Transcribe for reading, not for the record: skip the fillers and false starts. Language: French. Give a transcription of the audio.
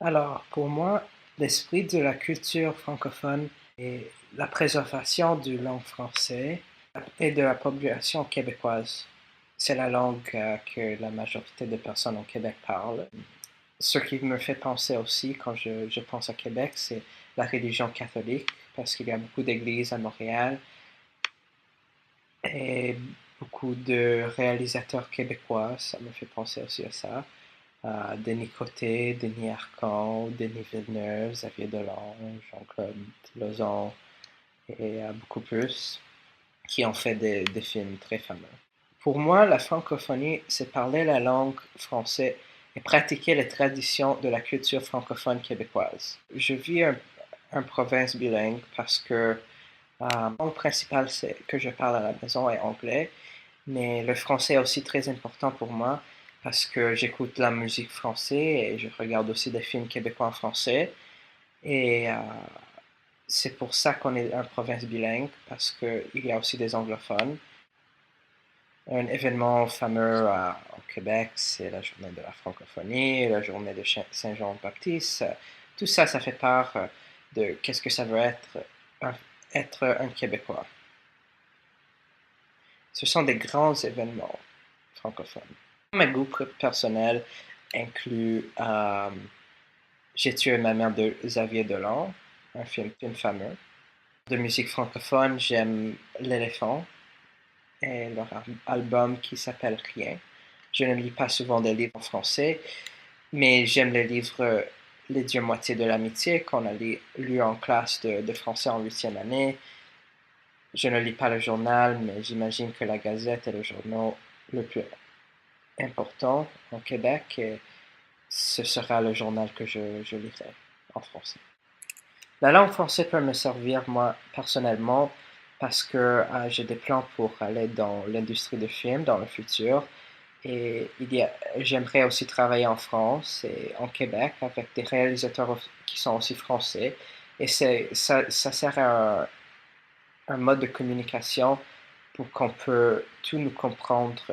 Alors, pour moi, l'esprit de la culture francophone est la préservation du langue français et de la population québécoise. C'est la langue que la majorité des personnes au Québec parlent. Ce qui me fait penser aussi quand je pense à Québec, c'est la religion catholique, parce qu'il y a beaucoup d'églises à Montréal et beaucoup de réalisateurs québécois. Ça me fait penser aussi à ça. Denis Côté, Denis Arcand, Denis Villeneuve, Xavier Delange, Jean-Claude Lauzon et beaucoup plus qui ont fait des films très fameux. Pour moi, la francophonie, c'est parler la langue française et pratiquer les traditions de la culture francophone québécoise. Je vis un province bilingue parce que la langue principale que je parle à la maison est anglais, mais le français est aussi très important pour moi parce que j'écoute la musique française et je regarde aussi des films québécois en français. Et c'est pour ça qu'on est une province bilingue, parce qu'il y a aussi des anglophones. Un événement fameux au Québec, c'est la journée de la francophonie, la journée de Saint-Jean-Baptiste. Tout ça, ça fait part de qu'est-ce que ça veut être un Québécois. Ce sont des grands événements francophones. Mes goûts personnels incluent J'ai tué ma mère de Xavier Dolan, un film fameux. De musique francophone, j'aime L'Éléphant et leur album qui s'appelle Rien. Je ne lis pas souvent des livres en français, mais j'aime les livres Les Dieux moitié de l'amitié qu'on a lu en classe de français en 8e année. Je ne lis pas le journal, mais j'imagine que la Gazette est le journal le plus important au Québec et ce sera le journal que je lirai en français. La langue française peut me servir, moi, personnellement, parce que j'ai des plans pour aller dans l'industrie de film dans le futur. Et j'aimerais aussi travailler en France et en Québec avec des réalisateurs qui sont aussi français. Et ça sert à un mode de communication pour qu'on peut tout nous comprendre